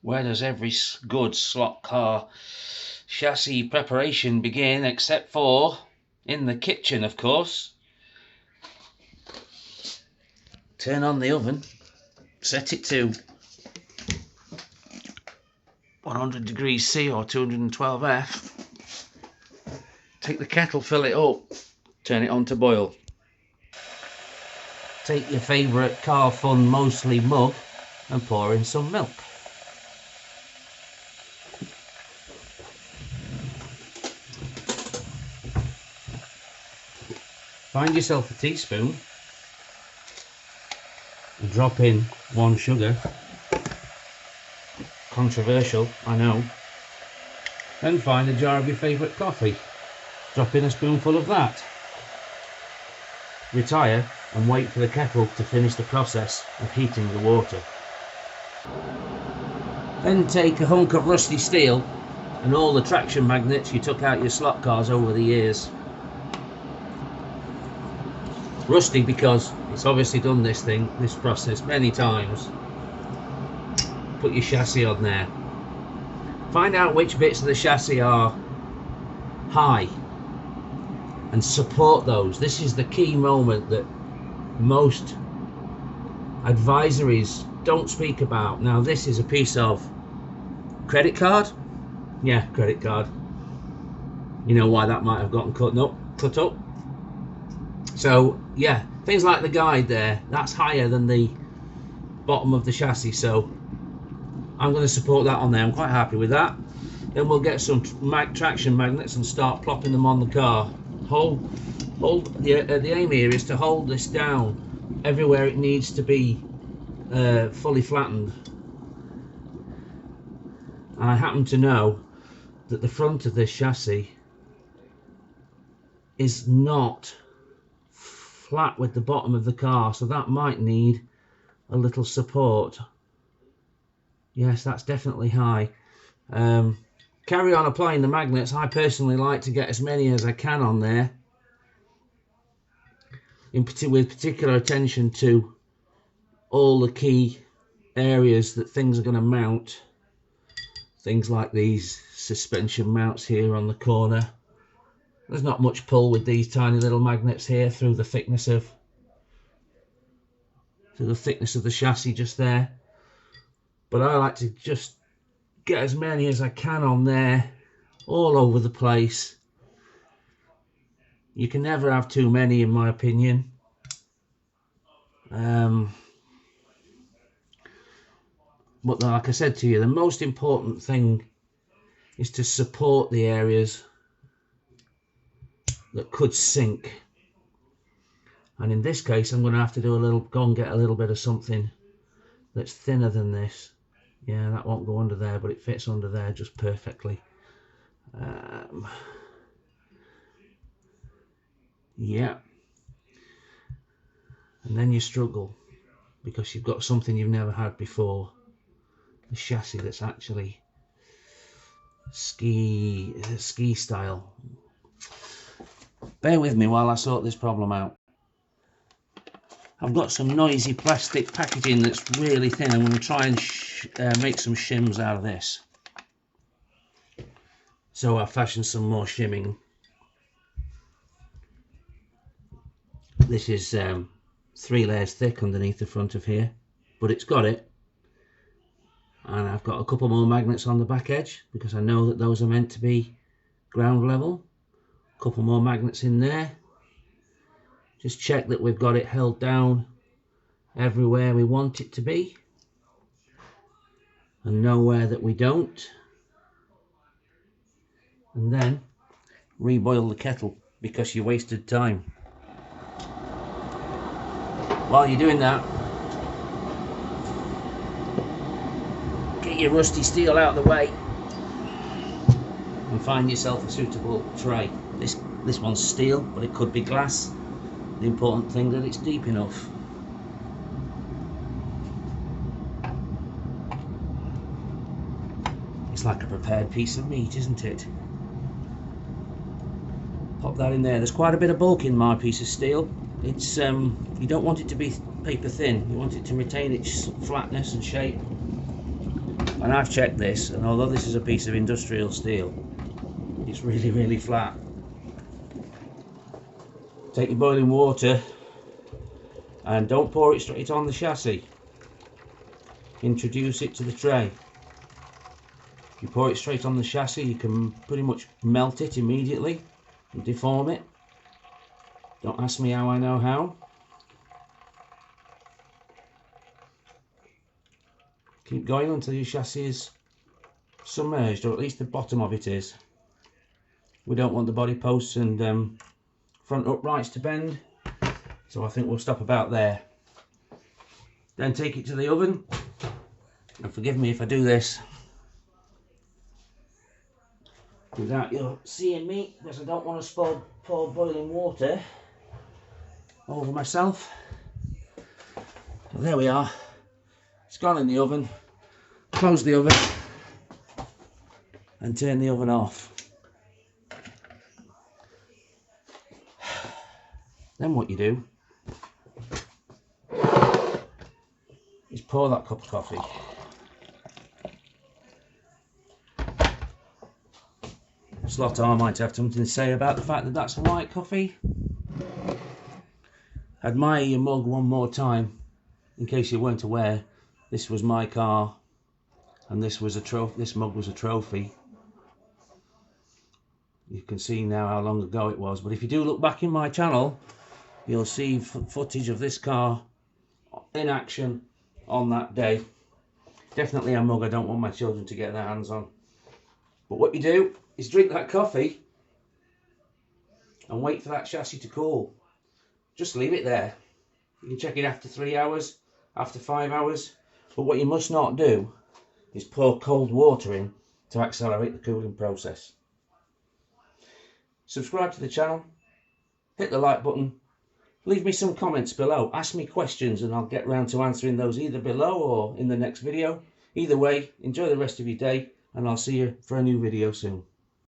Where does every good slot car chassis preparation begin, except for in the kitchen, of course? Turn on the oven, set it to 100 degrees C or 212 F. Take the kettle, fill it up, turn it on to boil. Take your favourite Car Fun Mostly mug and pour in some milk. Find yourself a teaspoon and drop in 1 sugar. Controversial, I know. Then find a jar of your favourite coffee. Drop in a spoonful of that. Retire and wait for the kettle to finish the process of heating the water. Then take a hunk of rusty steel and all the traction magnets you took out your slot cars over the years. Rusty because it's obviously done this process many times. Put your chassis on there. Find out which bits of the chassis are high and support those. This is the key moment that most advisories don't speak about. Now this is a piece of credit card. Yeah, credit card. You know why that might have gotten cut up. So yeah, things like the guide there, that's higher than the bottom of the chassis, so I'm going to support that on there. I'm quite happy with that. Then we'll get some traction magnets and start plopping them on the car. The aim here is to hold this down everywhere it needs to be fully flattened. I happen to know that the front of this chassis is not flat with the bottom of the car, so that might need a little support. Yes, that's definitely high. Carry on applying the magnets. I personally like to get as many as I can on there, with particular attention to all the key areas that things are going to mount. Things like these suspension mounts here on the corner. There's not much pull with these tiny little magnets here through the thickness of the chassis just there. But I like to just get as many as I can on there, all over the place. You can never have too many, in my opinion. But like I said to you, the most important thing is to support the areas that could sink. And in this case, I'm going to have to go and get a little bit of something that's thinner than this. Yeah, that won't go under there, but it fits under there just perfectly. Yeah. And then you struggle because you've got something you've never had before. The chassis that's actually ski style. Bear with me while I sort this problem out. I've got some noisy plastic packaging that's really thin. I'm going to try and make some shims out of this. So I'll fashion some more shimming. This is 3 layers thick underneath the front of here, but it's got it. And I've got a couple more magnets on the back edge because I know that those are meant to be ground level. A couple more magnets in there. Just check that we've got it held down everywhere we want it to be and nowhere that we don't. And then reboil the kettle because you wasted time. While you're doing that, get your rusty steel out of the way and find yourself a suitable tray. This one's steel, but it could be glass. The important thing that it's deep enough. It's like a prepared piece of meat, isn't it? Pop that in there. There's quite a bit of bulk in my piece of steel. It's you don't want it to be paper thin. You want it to retain its flatness and shape. And I've checked this, and although this is a piece of industrial steel, it's really, really flat. Take your boiling water and don't pour it straight on the chassis. Introduce it to the tray. If you pour it straight on the chassis, you can pretty much melt it immediately and deform it. Don't ask me how I know how. Keep going until your chassis is submerged, or at least the bottom of it is. We don't want the body posts and front uprights to bend, so I think we'll stop about there. Then take it to the oven, and forgive me if I do this without you seeing me, because I don't want to pour boiling water over myself. So there we are, it's gone in the oven. Close the oven and turn the oven off. Then what you do is pour that cup of coffee. Slotar might have something to say about the fact that that's a white coffee. Admire your mug one more time. In case you weren't aware, this was my car, and this was a trophy. This mug was a trophy. You can see now how long ago it was, but if you do look back in my channel, you'll see footage of this car in action on that day. Definitely a mug I don't want my children to get their hands on. But what you do is drink that coffee and wait for that chassis to cool. Just leave it there. You can check it after 3 hours, after 5 hours. But what you must not do is pour cold water in to accelerate the cooling process. Subscribe to the channel, hit the like button, leave me some comments below, ask me questions, and I'll get round to answering those either below or in the next video. Either way, enjoy the rest of your day, and I'll see you for a new video soon.